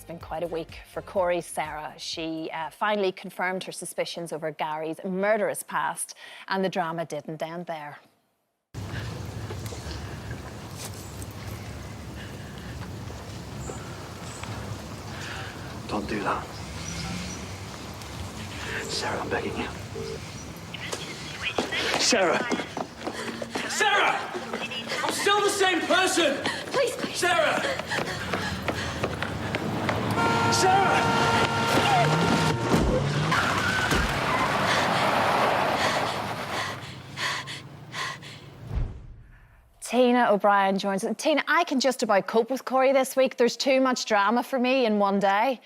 been quite a week for Corrie Sarah. She finally confirmed her suspicions over Gary's murderous past, and the drama didn't end there. Don't do that. Sarah, I'm begging you. Sarah! Sarah! I'm still the same person! Please, please. Sarah! Sarah! Tina O'Brien joins us. Tina, I can just about cope with Corrie this week. There's too much drama for me in one day.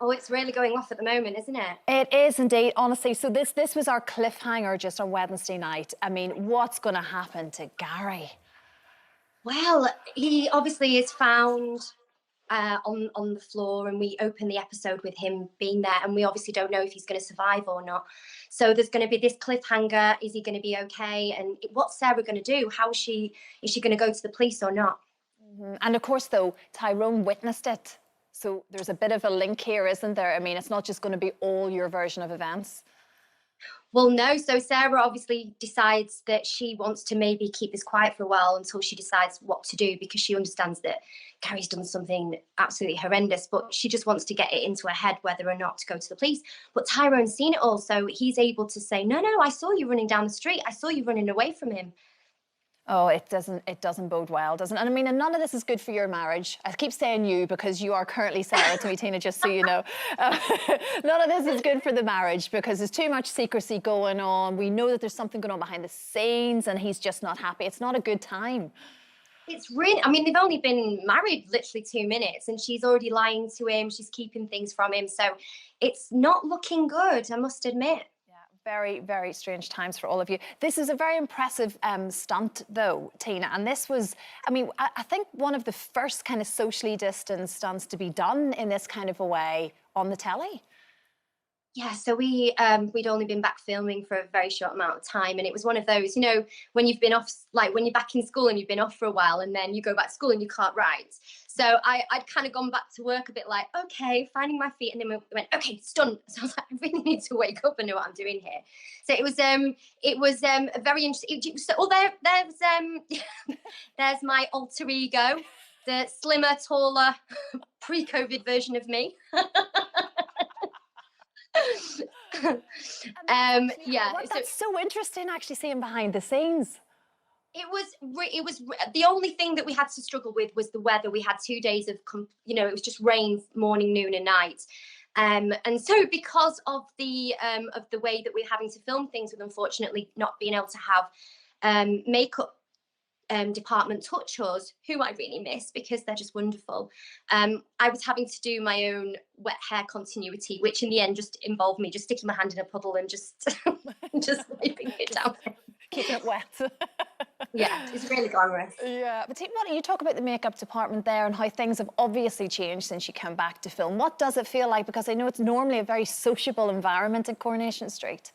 Oh, it's really going off at the moment, isn't it? It is indeed, honestly. So this was our cliffhanger just on Wednesday night. I mean, what's going to happen to Gary? Well, he obviously is found on the floor, and we open the episode with him being there, and we obviously don't know if he's going to survive or not. So there's going to be this cliffhanger. Is he going to be okay? And what's Sarah going to do? Is she going to go to the police or not? Mm-hmm. And of course, though, Tyrone witnessed it. So there's a bit of a link here, isn't there? I mean, it's not just going to be all your version of events. Well, no. So Sarah obviously decides that she wants to maybe keep this quiet for a while until she decides what to do, because she understands that Gary's done something absolutely horrendous, but she just wants to get it into her head whether or not to go to the police. But Tyrone's seen it all, so he's able to say, no, I saw you running down the street. I saw you running away from him. Oh, it doesn't bode well, doesn't it? And I mean, and none of this is good for your marriage. I keep saying you because you are currently Sarah to me, Tina, just so you know. None of this is good for the marriage because there's too much secrecy going on. We know that there's something going on behind the scenes and he's just not happy. It's not a good time. It's really, I mean, they've only been married literally 2 minutes and she's already lying to him. She's keeping things from him. So it's not looking good, I must admit. Very, very strange times for all of you. This is a very impressive stunt, though, Tina. And this was, I mean, I think one of the first kind of socially distanced stunts to be done in this kind of a way on the telly. Yeah, so we'd only been back filming for a very short amount of time, and it was one of those, you know, when you've been off, like when you're back in school and you've been off for a while, and then you go back to school and you can't write. So I'd kind of gone back to work a bit like, okay, finding my feet, and then we went, okay, stunt. So I was like, I really need to wake up and know what I'm doing here. So it was a very interesting. So there's my alter ego, the slimmer, taller, pre-COVID version of me. Yeah, that's so interesting actually seeing behind the scenes. It was the only thing that we had to struggle with was the weather. We had 2 days of it was just rain morning, noon and night, and so because of the way that we're having to film things, with unfortunately not being able to have makeup department touch us, who I really miss because they're just wonderful. I was having to do my own wet hair continuity, which in the end just involved me just sticking my hand in a puddle and just wiping it down. Keeping it wet. Yeah, it's really glamorous. Yeah, but what you talk about the makeup department there and how things have obviously changed since you came back to film. What does it feel like? Because I know it's normally a very sociable environment at Coronation Street.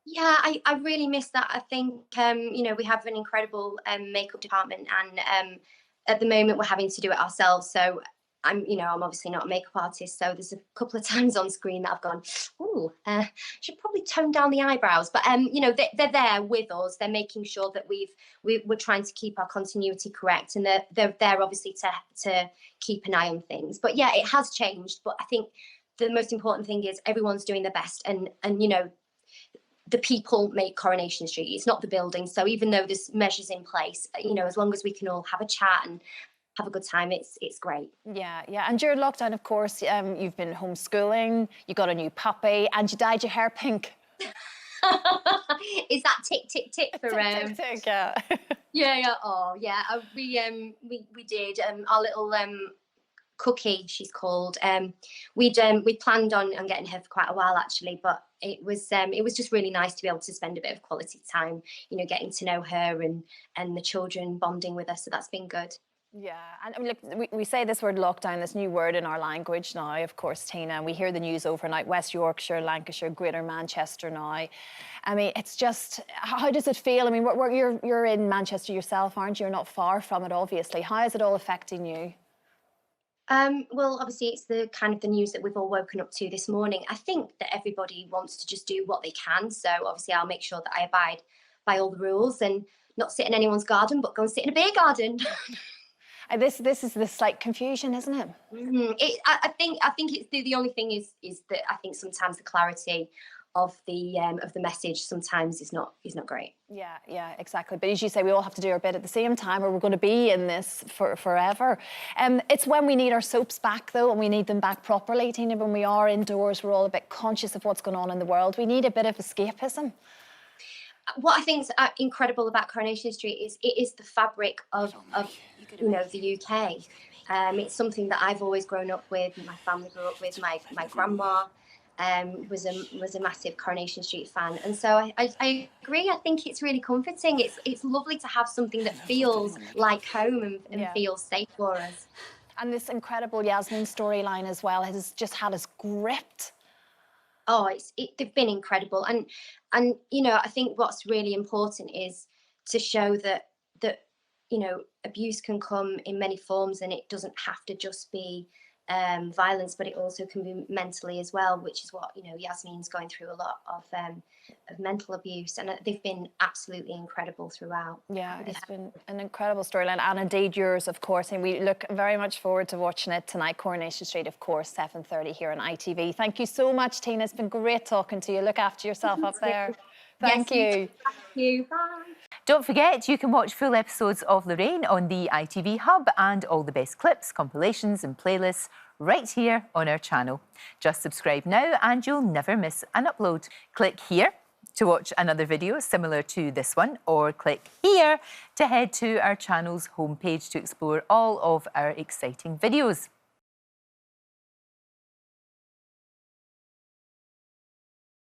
Yeah, I really miss that. I think, we have an incredible makeup department, and at the moment we're having to do it ourselves. So I'm obviously not a makeup artist. So there's a couple of times on screen that I've gone, ooh, should probably tone down the eyebrows. But, they're there with us. They're making sure that we're trying to keep our continuity correct. And they're there obviously to keep an eye on things. But yeah, it has changed. But I think the most important thing is everyone's doing their best. And the people make Coronation Street. It's not the building. So even though there's measures in place, as long as we can all have a chat and have a good time, it's great. Yeah. And during lockdown, of course, you've been homeschooling, you got a new puppy, and you dyed your hair pink. Is that tick, tick, tick for tick, tick, tick, yeah. Yeah. Oh, yeah. We did our little Cookie, she's called. We planned on getting her for quite a while actually, but it was just really nice to be able to spend a bit of quality time, getting to know her and the children bonding with us. So that's been good. Yeah, and I mean, look, we say this word lockdown, this new word in our language now, of course, Tina, and we hear the news overnight, West Yorkshire, Lancashire, Greater Manchester now. I mean, it's just, how does it feel? I mean, you're in Manchester yourself, aren't you? You're not far from it, obviously. How is it all affecting you? Well, obviously, it's the kind of the news that we've all woken up to this morning. I think that everybody wants to just do what they can. So obviously, I'll make sure that I abide by all the rules and not sit in anyone's garden, but go and sit in a beer garden. And this is the slight confusion, isn't it? I think it's the only thing is that I think sometimes the clarity of the message sometimes is not great. Yeah, exactly. But as you say, we all have to do our bit at the same time, or we're going to be in this for forever. It's when we need our soaps back, though, and we need them back properly, Tina. When we are indoors, we're all a bit conscious of what's going on in the world. We need a bit of escapism. What I think is incredible about Coronation Street is it is the fabric of the UK. It's something that I've always grown up with. My family grew up with. My grandma was a massive Coronation Street fan, and so I agree. I think it's really comforting. It's lovely to have something that feels like home and feels safe for us. And this incredible Yasmin storyline as well has just had us gripped. Oh, they've been incredible, and I think what's really important is to show that abuse can come in many forms, and it doesn't have to just be violence, but it also can be mentally as well, which is what Yasmin's going through a lot of mental abuse, and they've been absolutely incredible throughout. Yeah, it's been an incredible storyline, and indeed yours, of course, and we look very much forward to watching it tonight. Coronation Street, of course, 7:30 here on ITV. Thank you so much, Tina. It's been great talking to you. Look after yourself up there. Thank you. Thank you. Bye. Don't forget, you can watch full episodes of Lorraine on the ITV Hub and all the best clips, compilations and playlists right here on our channel. Just subscribe now and you'll never miss an upload. Click here to watch another video similar to this one, or click here to head to our channel's homepage to explore all of our exciting videos.